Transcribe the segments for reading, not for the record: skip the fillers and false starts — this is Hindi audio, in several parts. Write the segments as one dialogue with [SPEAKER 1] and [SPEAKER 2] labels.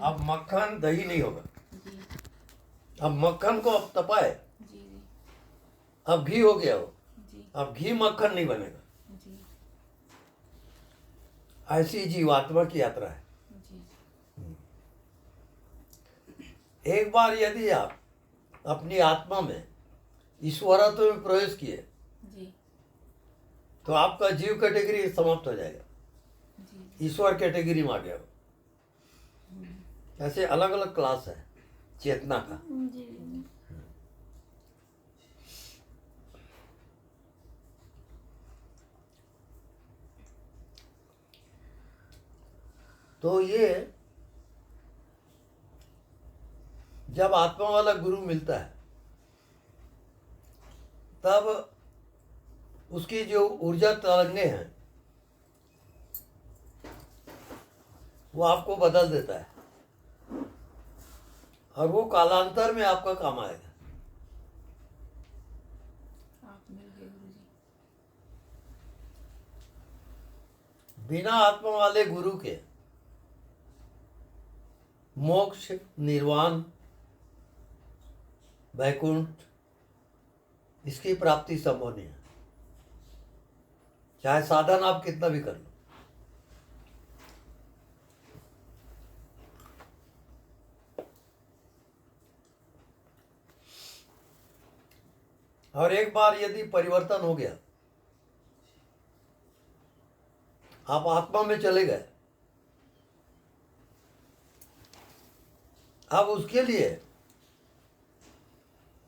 [SPEAKER 1] अब मक्खन दही नहीं होगा।
[SPEAKER 2] जी
[SPEAKER 1] अब मक्खन को अब तपाए,
[SPEAKER 2] जी जी
[SPEAKER 1] अब घी हो गया हो,
[SPEAKER 2] जी
[SPEAKER 1] अब घी मक्खन नहीं बनेगा।
[SPEAKER 2] जी
[SPEAKER 1] ऐसी जीवात्मा की यात्रा है।
[SPEAKER 2] जी
[SPEAKER 1] एक बार यदि आप अपनी आत्मा में ईश्वरत्व में प्रवेश किए
[SPEAKER 2] जी
[SPEAKER 1] तो आपका जीव कैटेगरी समाप्त हो जाएगा,
[SPEAKER 2] जी
[SPEAKER 1] ईश्वर कैटेगरी में आ गया हो। ऐसे अलग अलग क्लास है चेतना का।
[SPEAKER 2] जी
[SPEAKER 1] तो ये जब आत्मा वाला गुरु मिलता है तब उसकी जो ऊर्जा तरंगे हैं वो आपको बदल देता है और वो कालांतर में आपका काम आएगा।
[SPEAKER 2] आप मिल गए गुरु जी।
[SPEAKER 1] बिना आत्मा वाले गुरु के मोक्ष, निर्वाण, वैकुंठ इसकी प्राप्ति संभव नहीं है, चाहे साधन आप कितना भी कर लो। और एक बार यदि परिवर्तन हो गया, आप आत्मा में चले गए, अब उसके लिए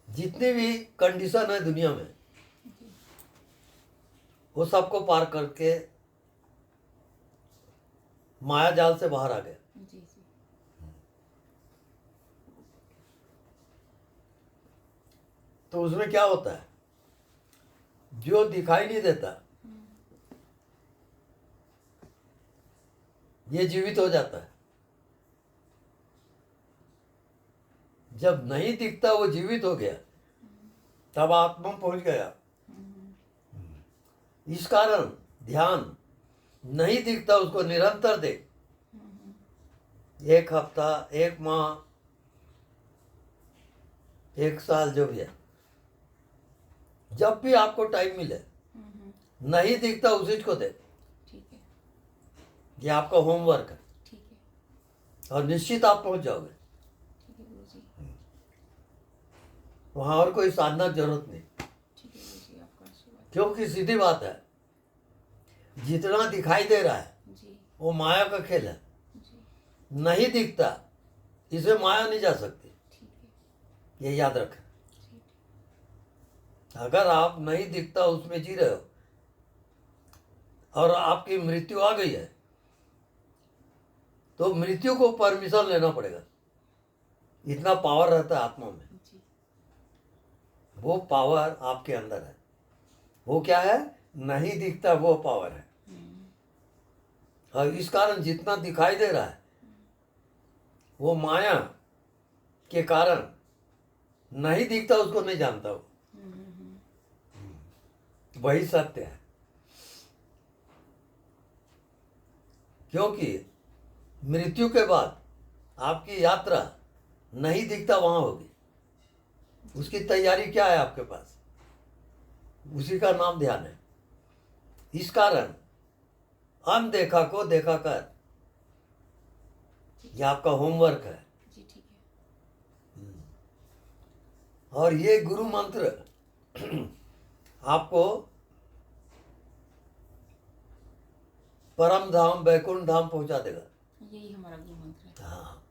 [SPEAKER 1] जितनी भी कंडीशन है दुनिया में वो सबको पार करके माया जाल से बाहर आ गए।
[SPEAKER 2] जी जी
[SPEAKER 1] तो उसमें क्या होता है, जो दिखाई नहीं देता ये जीवित हो जाता है, जब नहीं दिखता वो जीवित हो गया, तब आत्मा पहुंच गया। इस कारण ध्यान नहीं दिखता उसको निरंतर दे, 1 हफ्ता, 1 माह, 1 साल, जो भी है, जब भी आपको टाइम मिले नहीं दिखता उसी को दे।
[SPEAKER 2] ठीक है
[SPEAKER 1] ये आपका होमवर्क है
[SPEAKER 2] ठीक है
[SPEAKER 1] और निश्चित आप पहुंच जाओगे
[SPEAKER 2] ठीक है गुरु जी।
[SPEAKER 1] वहां और कोई साधना की जरूरत नहीं,
[SPEAKER 2] ठीक है गुरु जी, आपका आशीर्वाद।
[SPEAKER 1] क्योंकि सीधी बात है जितना दिखाई दे रहा है
[SPEAKER 2] जी
[SPEAKER 1] वो माया का खेल है।
[SPEAKER 2] जी
[SPEAKER 1] नहीं दिखता इसे माया नहीं जा सकती,
[SPEAKER 2] ठीक है
[SPEAKER 1] ये याद रखें।
[SPEAKER 2] ठीक
[SPEAKER 1] अगर आप नहीं दिखता उसमें जी रहे हो और आपकी मृत्यु आ गई है तो मृत्यु को परमिशन लेना पड़ेगा। इतना पावर रहता है आत्मा में,
[SPEAKER 2] जी
[SPEAKER 1] वो पावर आपके अंदर है। वो क्या है, नहीं दिखता वो पावर है। और इस कारण जितना दिखाई दे रहा है वो माया के कारण नहीं दिखता, उसको नहीं जानता वो, वही सत्य है। क्योंकि मृत्यु के बाद आपकी यात्रा नहीं दिखता वहां होगी, उसकी तैयारी क्या है आपके पास, उसी का नाम ध्यान है। इस कारण अनदेखा को देखा कर, यह आपका होमवर्क है।
[SPEAKER 2] जी ठीक है
[SPEAKER 1] और ये गुरु मंत्र आपको परम धाम, वैकुंठ धाम पहुंचा देगा।
[SPEAKER 2] यही हमारा गुरु मंत्र है।
[SPEAKER 1] हाँ,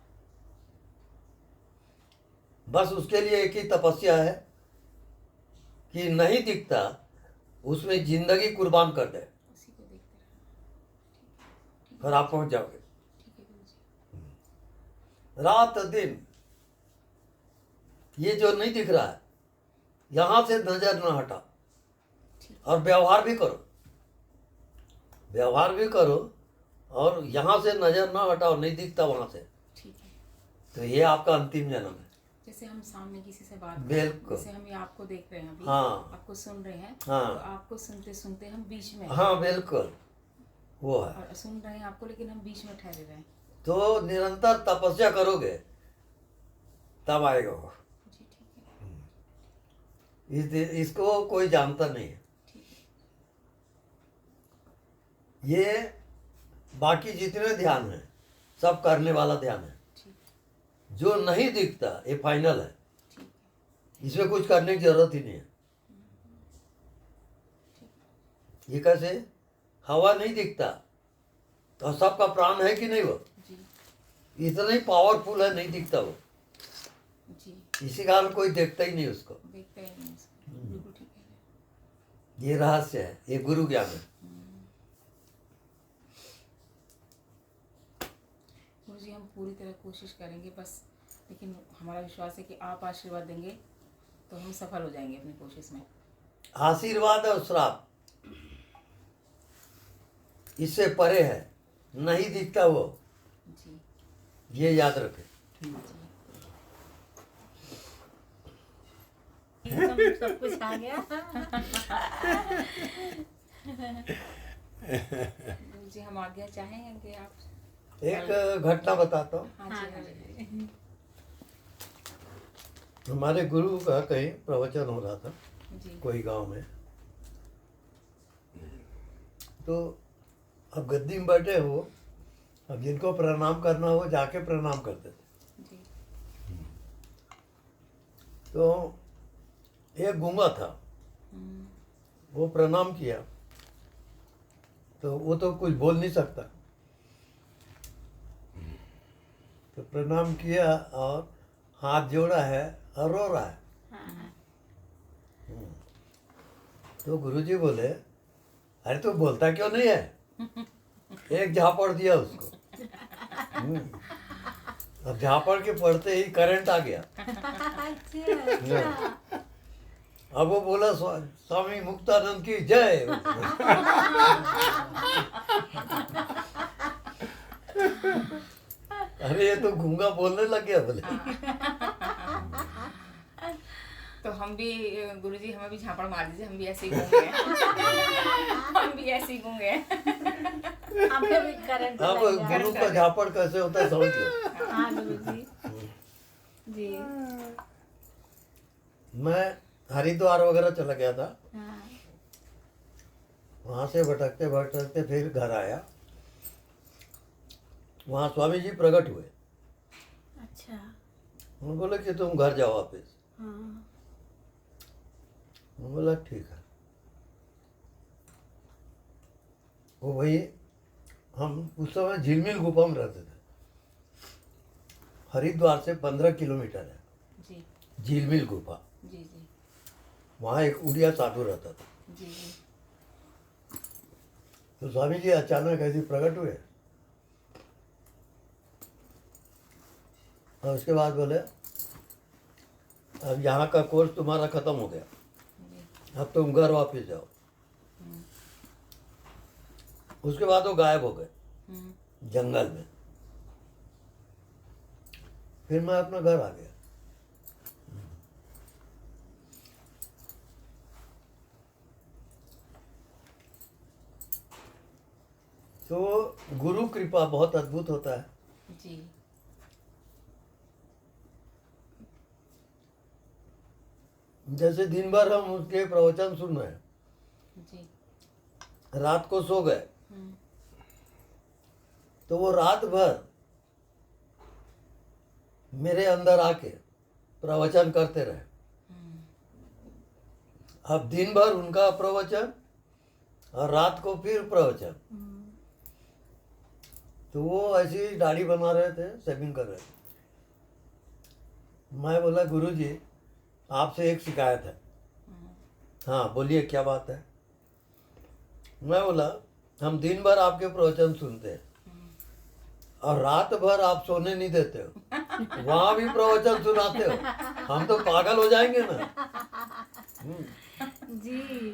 [SPEAKER 1] बस उसके लिए एक ही तपस्या है कि नहीं दिखता उसमें जिंदगी कुर्बान कर दे,
[SPEAKER 2] उसी को देखते रहना।
[SPEAKER 1] फिर आप पहुंच जाओगे।
[SPEAKER 2] ठीक है गुरु जी।
[SPEAKER 1] रात दिन ये जो नहीं दिख रहा है यहां से नजर न हटा,
[SPEAKER 2] ठीक
[SPEAKER 1] और व्यवहार भी करो, व्यवहार भी करो और यहां से नजर न हटाओ, नहीं दिखता वहां से।
[SPEAKER 2] ठीक है।
[SPEAKER 1] तो ये आपका अंतिम जन्म है।
[SPEAKER 2] जैसे हम सामने किसी से बात कर रहे हैं,
[SPEAKER 1] बिल्कुल।
[SPEAKER 2] जैसे हम ये आपको देख रहे हैं अभी,
[SPEAKER 1] हाँ।
[SPEAKER 2] आपको सुन रहे हैं,
[SPEAKER 1] हाँ।
[SPEAKER 2] तो आपको सुनते सुनते हम बीच में,
[SPEAKER 1] हाँ बिल्कुल, वो है।
[SPEAKER 2] और सुन रहे हैं आपको लेकिन हम बीच में ठहरे रहे हैं।
[SPEAKER 1] तो निरंतर तपस्या करोगे तब आएगा वो।
[SPEAKER 2] जी ठीक है।
[SPEAKER 1] इसको कोई जानता नहीं है।
[SPEAKER 2] ठीक है।
[SPEAKER 1] ये बाकी जितने ध्यान है सब करने वाला ध्यान है।
[SPEAKER 2] ठीक।
[SPEAKER 1] जो नहीं दिखता ये फाइनल है,
[SPEAKER 2] ठीक है।
[SPEAKER 1] इसमें कुछ करने की जरूरत ही नहीं है। ये कैसे? हवा नहीं दिखता तो सबका प्राण है कि नहीं? वो
[SPEAKER 2] जी
[SPEAKER 1] इतना ही पावरफुल है, नहीं दिखता वो,
[SPEAKER 2] जी।
[SPEAKER 1] इसी कारण कोई देखता ही नहीं उसको।
[SPEAKER 2] देखते ही नहीं इसको। बिल्कुल ठीक है।
[SPEAKER 1] ये रहस्य है, ये गुरु ज्ञान है।
[SPEAKER 2] गुरुजी हम पूरी तरह कोशिश करेंगे बस, लेकिन हमारा विश्वास है कि आप आशीर्वाद देंगे तो हम सफल हो जाएंगे अपनी कोशिश में।
[SPEAKER 1] आशीर्वाद और श्राप इससे परे है, नहीं दिखता वो,
[SPEAKER 2] जी
[SPEAKER 1] ये याद रखें।
[SPEAKER 2] जी।
[SPEAKER 3] सब कुछ आ गया।
[SPEAKER 2] गुरुजी हम आज्ञा चाहेंगे आप।
[SPEAKER 1] एक घटना बताता हूँ।
[SPEAKER 2] हाँ जी हाँ जी।
[SPEAKER 1] हमारे गुरु का कहीं प्रवचन हो रहा था
[SPEAKER 2] जी
[SPEAKER 1] कोई गांव में, तो अब गद्दी में बैठे हो, अब जिनको प्रणाम करना हो जाके प्रणाम करते थे।
[SPEAKER 2] जी।
[SPEAKER 1] तो एक गूंगा था, वो प्रणाम किया तो वो तो कुछ बोल नहीं सकता, तो प्रणाम किया और हाथ जोड़ा है और रो रहा है। तो गुरुजी बोले, अरे तू बोलता क्यों नहीं है? एक झापड़ दिया उसको। अब झापड़ के पड़ते ही करंट आ गया। अब वो बोला, स्वामी मुक्तानंद की जय। अरे ये तो गूंगा बोलने लग गया बोले।
[SPEAKER 2] तो हम भी गुरुजी हमें भी झापड़ मार दीजिए, हम भी ऐसे ही गूंगे हैं। हम भी ऐसे ही गूंगे हैं।
[SPEAKER 3] हमें भी करंट
[SPEAKER 1] अब
[SPEAKER 3] लग गया।
[SPEAKER 1] गुरु का झापड़ कैसे होता है समझ लो।
[SPEAKER 3] हाँ गुरुजी जी।
[SPEAKER 1] मैं हरिद्वार वगैरह चला गया था,
[SPEAKER 3] हाँ
[SPEAKER 1] वहां से भटकते भटकते फिर घर आया। वहाँ स्वामी जी प्रकट हुए।
[SPEAKER 3] अच्छा।
[SPEAKER 1] उन्होंने बोला कि तुम घर जाओ वापिस।
[SPEAKER 3] हाँ
[SPEAKER 1] मैं बोला ठीक है। वो वही, हम उस समय झिलमिल गुफा में रहते थे, हरिद्वार से 15 किलोमीटर है
[SPEAKER 2] जी
[SPEAKER 1] झिलमिल गुफा।
[SPEAKER 2] जी जी
[SPEAKER 1] वहाँ एक उड़िया साधु रहता था।
[SPEAKER 2] जी जी।
[SPEAKER 1] तो स्वामी जी अचानक ऐसे प्रकट हुए और उसके बाद बोले, अब यहाँ का कोर्स तुम्हारा खत्म हो गया,
[SPEAKER 2] जी।
[SPEAKER 1] अब तुम घर वापस जाओ। उसके बाद वो गायब हो गए जंगल में। फिर मैं अपना घर आ गया। तो गुरु कृपा बहुत अद्भुत होता है।
[SPEAKER 2] जी
[SPEAKER 1] जैसे दिन भर हम उसके प्रवचन सुन रहे हैं,
[SPEAKER 2] जी।
[SPEAKER 1] रात को सो गए
[SPEAKER 2] हम्म,
[SPEAKER 1] तो वो रात भर मेरे अंदर आके प्रवचन करते रहे। अब दिन भर उनका प्रवचन और रात को फिर प्रवचन। तो वो ऐसी ही दाढ़ी बना रहे थे, शेविंग कर रहे थे। मैं बोला, गुरुजी आपसे एक शिकायत है। हाँ बोलिए, क्या बात है? मैं बोला, हम दिन भर आपके प्रवचन सुनते हैं और रात भर आप सोने नहीं देते हो, वहां भी प्रवचन सुनाते हो, हम तो पागल हो जाएंगे ना।
[SPEAKER 3] जी।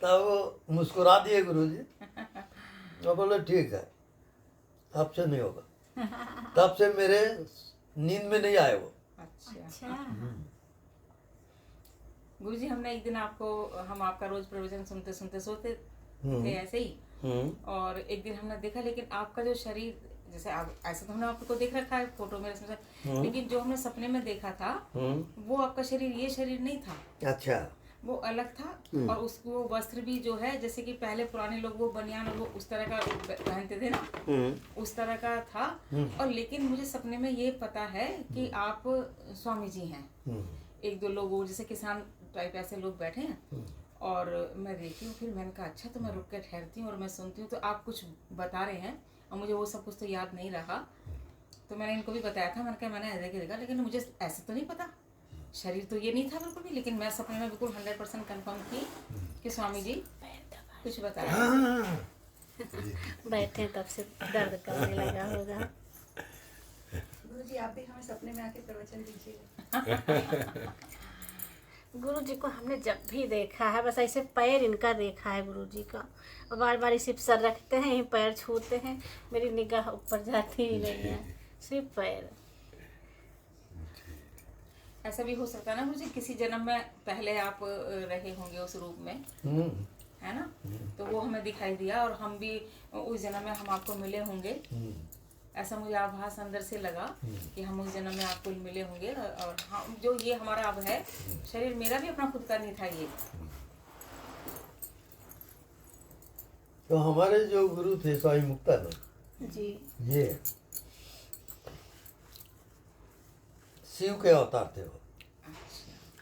[SPEAKER 1] तब वो मुस्कुरा दिए गुरुजी और बोले ठीक है, अब से नहीं होगा। तब से मेरे नींद में नहीं आए वो।
[SPEAKER 2] अच्छा।
[SPEAKER 3] अच्छा।
[SPEAKER 2] गुरुजी हमने एक दिन हम आपका रोज प्रवचन सुनते सुनते सोते थे ऐसे ही, और एक दिन हमने देखा, लेकिन आपका जो शरीर जैसे आप ऐसे तो हमने आपको देख रखा है फोटो में इसमें से, लेकिन जो हमने सपने में देखा था वो आपका शरीर ये शरीर नहीं था,
[SPEAKER 1] अच्छा।
[SPEAKER 2] वो अलग था। और उसको वो वस्त्र भी जो है, जैसे कि पहले पुराने लोग वो बनियान और वो उस तरह का पहनते थे ना, उस तरह का था। और लेकिन मुझे सपने में ये पता है कि आप स्वामी जी हैं। एक दो लोग वो जैसे किसान टाइप ऐसे लोग बैठे हैं, और मैं देखी हूँ। फिर मैंने कहा अच्छा, तो मैं रुक के ठहरती हूँ और मैं सुनती हूँ, तो आप कुछ बता रहे हैं और मुझे वो सब कुछ तो याद नहीं रहा। तो मैंने इनको भी बताया था, मैंने कहा मैंने ऐसे देखा, लेकिन मुझे ऐसे तो नहीं पता, शरीर तो ये नहीं था बिल्कुल भी। लेकिन मैं सपने में बिल्कुल 100% कंफर्म की कि स्वामी जी कुछ बता रहे हैं।
[SPEAKER 3] बैठे तब से दर्द करने लगा होगा।
[SPEAKER 4] गुरुजी आप भी हमें सपने में आके प्रवचन दीजिएगा।
[SPEAKER 3] गुरु जी को हमने जब भी देखा है बस ऐसे पैर इनका देखा है गुरु जी का, और बार बार सिर्फ सर रखते हैं, यहीं पैर छूते हैं, मेरी निगाह ऊपर जाती ही नहीं है, सिर्फ पैर।
[SPEAKER 2] ऐसा भी हो सकता है ना मुझे, किसी जन्म में पहले आप रहे होंगे उस रूप में, है ना, तो वो हमें दिखाई दिया और हम भी उस जन्म में हम आपको मिले होंगे। ऐसा मुझे आभास अंदर से लगा कि हम उस जन्म में आपको मिले होंगे। और हम जो ये हमारा अब है शरीर, मेरा भी अपना खुद का नहीं था ये।
[SPEAKER 1] तो हमारे जो गुरु थे स्वामी मुक्तानंद
[SPEAKER 3] जी
[SPEAKER 1] ये शिव के अवतार थे वो,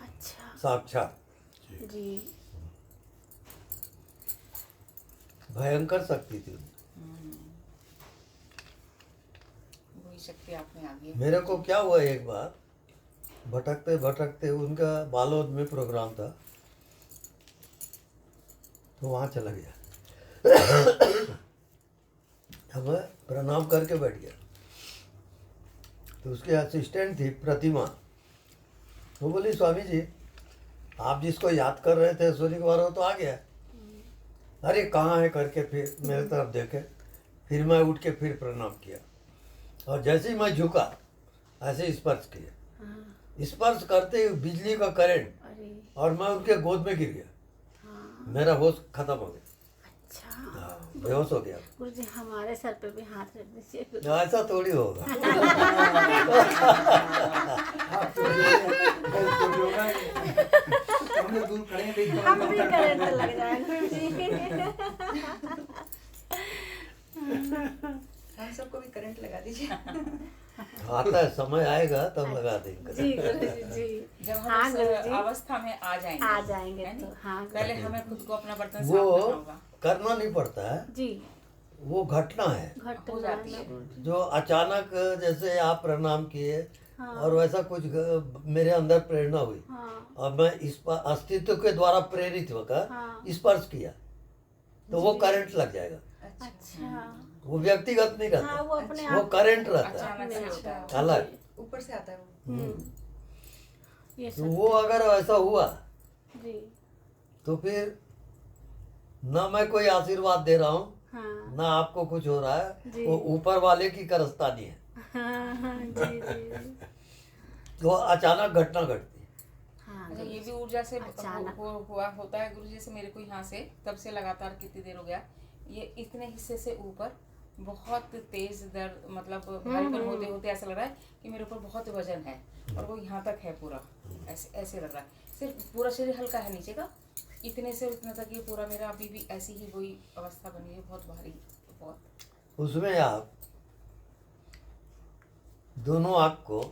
[SPEAKER 3] अच्छा
[SPEAKER 1] साक्षात
[SPEAKER 3] जी।
[SPEAKER 1] भयंकर शक्ति थी उनकी।
[SPEAKER 2] वही शक्ति आपने आ गई।
[SPEAKER 1] मेरे को क्या हुआ, एक बार भटकते भटकते उनका बालोद में प्रोग्राम था, तो वहाँ चला गया। अब मैं प्रणाम करके बैठ गया, तो उसके असिस्टेंट थी प्रतिमा, वो बोली स्वामी जी आप जिसको याद कर रहे थे सूर्य कुमार वो तो आ गया। अरे कहाँ है करके फिर मेरे तरफ देखे, फिर मैं उठ के फिर प्रणाम किया, और जैसे ही मैं झुका ऐसे स्पर्श किया, स्पर्श करते ही बिजली का करंट,
[SPEAKER 3] अरे
[SPEAKER 1] और मैं उनके गोद में गिर गया। मेरा होश खत्म हो गया।
[SPEAKER 3] अच्छा
[SPEAKER 1] हाँ, बेहोश हो गया।
[SPEAKER 3] गुरु जी हमारे सर पे भी हाथ रख दीजिए।
[SPEAKER 1] ऐसा थोड़ी होगा।
[SPEAKER 3] हम भी करंट लग जाएंगे गुरु जी।
[SPEAKER 4] हम सबको भी करंट लगा दीजिए।
[SPEAKER 1] आता है, समय आएगा तब लगा देंगे।
[SPEAKER 3] जी गुरु जी जी।
[SPEAKER 2] जब
[SPEAKER 3] हाँ
[SPEAKER 2] हम
[SPEAKER 3] गुरु
[SPEAKER 2] उस
[SPEAKER 3] जी
[SPEAKER 2] अवस्था में आ जाएंगे,
[SPEAKER 3] आ जाएंगे
[SPEAKER 2] है
[SPEAKER 3] तो
[SPEAKER 2] नहीं?
[SPEAKER 3] हाँ
[SPEAKER 2] पहले हमें खुद को अपना बर्तन साफ
[SPEAKER 1] वो
[SPEAKER 2] करना होगा।
[SPEAKER 1] करना नहीं पड़ता है,
[SPEAKER 3] जी।
[SPEAKER 1] वो घटना है
[SPEAKER 3] घट
[SPEAKER 2] हो जाती है।
[SPEAKER 1] जो अचानक, जैसे आप प्रणाम किए
[SPEAKER 3] हाँ।
[SPEAKER 1] और वैसा कुछ मेरे अंदर प्रेरणा हुई,
[SPEAKER 3] हाँ
[SPEAKER 1] और मैं इस पर अस्तित्व के द्वारा प्रेरित होकर
[SPEAKER 3] हाँ।
[SPEAKER 1] स्पर्श किया, तो वो करंट लग जाएगा।
[SPEAKER 3] अच्छा
[SPEAKER 1] वो व्यक्तिगत नहीं
[SPEAKER 3] हाँ
[SPEAKER 1] रहता,
[SPEAKER 3] वो अपने
[SPEAKER 1] वो
[SPEAKER 3] आप
[SPEAKER 1] करंट रहता
[SPEAKER 2] अचानक से होता है।
[SPEAKER 1] है अलग।
[SPEAKER 4] ऊपर से आता है वो।
[SPEAKER 3] ये
[SPEAKER 1] तो
[SPEAKER 3] सब
[SPEAKER 1] वो अगर वैसा हुआ
[SPEAKER 3] जी
[SPEAKER 1] तो फिर ना मैं कोई आशीर्वाद दे रहा हूँ,
[SPEAKER 3] हाँ
[SPEAKER 1] ना आपको कुछ हो रहा है,
[SPEAKER 3] जी।
[SPEAKER 1] वो ऊपर वाले की कारस्तानी है।
[SPEAKER 3] हाँ हाँ जी जी
[SPEAKER 1] वो अचानक घटना घटती है।
[SPEAKER 3] हाँ
[SPEAKER 2] अच्छा, ये भी ऊर्जा से
[SPEAKER 3] अचानक।
[SPEAKER 2] हुआ होता है गुरु जी। जैसे मेरे को यहाँ से तब से लगातार कितनी देर हो गया, ये इतने हिस्से से ऊपर बहुत तेज दर्द, मतलब भारीपन होते होते ऐसा लग रहा है कि मेरे ऊपर बहुत वजन है, और वो यहाँ तक है पूरा, ऐसे ऐसे लग रहा है। सिर्फ पूरा शरीर हल्का है नीचे का, इतने से इतना तक ये पूरा मेरा अभी भी ऐसी ही वही अवस्था बनी है, बहुत भारी, बहुत।
[SPEAKER 1] उसमें आप दोनों आँख को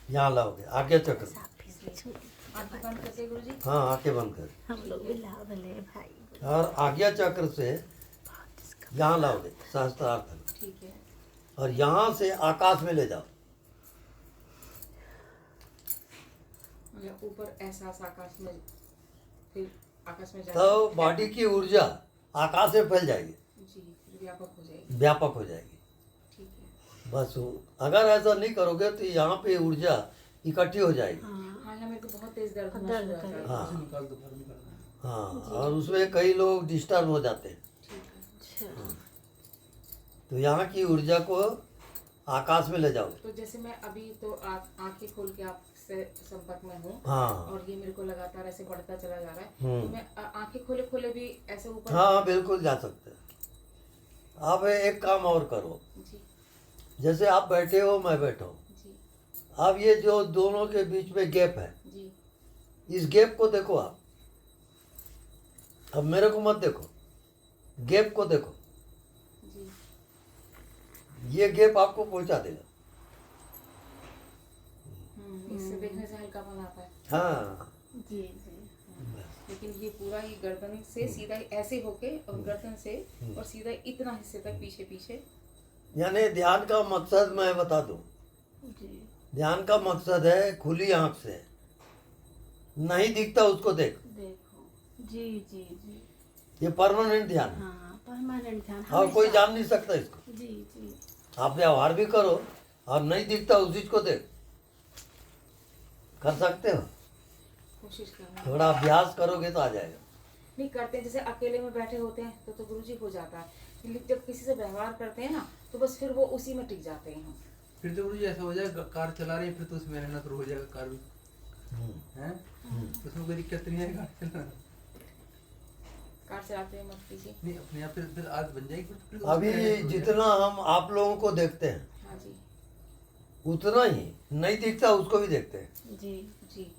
[SPEAKER 1] यहाँ लाओगे, आज्ञा चक्र में।
[SPEAKER 2] आंखें बंद करके गुरु जी।
[SPEAKER 1] हाँ, आंखें बंद कर,
[SPEAKER 3] हम लोग भी लाभ ले भाई।
[SPEAKER 1] और आज्ञा चक्र से यहाँ लाओगे सहस्त्रार्थ में,
[SPEAKER 2] ठीक है।
[SPEAKER 1] और यहाँ से आकाश में ले जाओ।
[SPEAKER 2] मतलब ऊपर एहसास आकाश में, फिर आकाश में
[SPEAKER 1] तो बॉडी की ऊर्जा आकाश में फैल जाएगी,
[SPEAKER 2] जी, फिर व्यापक हो जाएगी।
[SPEAKER 1] व्यापक हो जाएगी।
[SPEAKER 2] ठीक है।
[SPEAKER 1] बस अगर ऐसा नहीं करोगे तो यहाँ पे ऊर्जा इकट्ठी हो जाएगी।
[SPEAKER 2] हाँ, यहाँ मेरे को बहुत तेज दर्द होना
[SPEAKER 3] दर्द
[SPEAKER 2] शुरू होता है।
[SPEAKER 1] हाँ हाँ, और उसमें कई लोग डिस्टर्ब हो जाते हैं।
[SPEAKER 2] ठीक है।
[SPEAKER 3] अच्छा
[SPEAKER 1] तो यहाँ की ऊर्जा को आकाश में ले जाओ।
[SPEAKER 2] तो जैसे मैं अभी तो आंखें खोल के आपसे संपर्क में हूँ,
[SPEAKER 1] हाँ
[SPEAKER 2] और ये मेरे को लगातार ऐसे बढ़ता चला जा रहा है,
[SPEAKER 1] हम्म।
[SPEAKER 2] तो मैं आंखें खोले खोले भी ऐसे ऊपर।
[SPEAKER 1] हाँ बिल्कुल जा सकते हैं। आप एक काम और करो,
[SPEAKER 2] जी।
[SPEAKER 1] जैसे आप बैठे हो, मैं बैठा हूँ।
[SPEAKER 2] जी
[SPEAKER 1] अब ये जो दोनों के बीच में गैप है,
[SPEAKER 2] जी
[SPEAKER 1] इस गैप को देखो आप। अब मेरे को मत देखो, गैप को देखो।
[SPEAKER 2] जी
[SPEAKER 1] ये गैप आपको पहुंचा देगा।
[SPEAKER 2] इससे देखने से हल्कापन आता है।
[SPEAKER 1] हाँ,
[SPEAKER 3] जी जी
[SPEAKER 2] लेकिन ये पूरा ही गर्दन से सीधा ऐसे होके और गर्दन से और सीधा इतना हिस्से तक पीछे पीछे।
[SPEAKER 1] यानी ध्यान का मकसद मैं बता दूं।
[SPEAKER 3] जी
[SPEAKER 1] ध्यान का मकसद है खुली आंख से, नहीं दिखता उसको देख।
[SPEAKER 3] देखो जी जी जी
[SPEAKER 1] ये परमानेंट ध्यान है
[SPEAKER 3] हाँ परमानेंट ध्यान
[SPEAKER 1] और कोई
[SPEAKER 3] हमेशा।
[SPEAKER 1] जान नहीं सकता इसको।
[SPEAKER 3] जी जी
[SPEAKER 1] आप व्यवहार भी करो और नहीं दिखता उस चीज को देख, कर सकते हो।
[SPEAKER 2] कोशिश करना।
[SPEAKER 1] थोड़ा अभ्यास करोगे तो आ जाएगा।
[SPEAKER 2] नहीं करते हैं, जैसे अकेले में बैठे होते हैं तो गुरुजी हो जाता है, लेकिन जब किसी से व्यवहार करते हैं ना तो बस फिर वो उसी में टिक जाते हैं हम।
[SPEAKER 5] फिर तो गुरुजी ऐसा हो जाएगा, कार चला रहे हैं फिर तो उसमें रहना शुरू हो जाएगा कार भी, हैं? तो उसमें कोई दिक्कत नहीं है कार चलाना।
[SPEAKER 2] कार चलाते हुए मत कीजिए।
[SPEAKER 5] नहीं अपने आप फिर आदत बन जाएगी फिर तो उसमें
[SPEAKER 1] अभी
[SPEAKER 5] रहना शुरू हो
[SPEAKER 1] जितना हम आप लोगों को देखते हैं
[SPEAKER 2] हाँ जी
[SPEAKER 1] उतना ही नहीं दिखता उसको भी देखते हैं।
[SPEAKER 3] जी
[SPEAKER 2] जी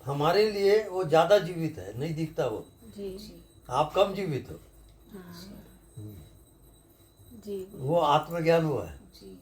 [SPEAKER 1] हमारे लिए वो ज्यादा जीवित है, नहीं दिखता वो।
[SPEAKER 3] जी
[SPEAKER 2] जी
[SPEAKER 1] आप कम जीवित हो,
[SPEAKER 3] हाँ जी
[SPEAKER 1] वो आत्मज्ञान हुआ है।
[SPEAKER 2] जी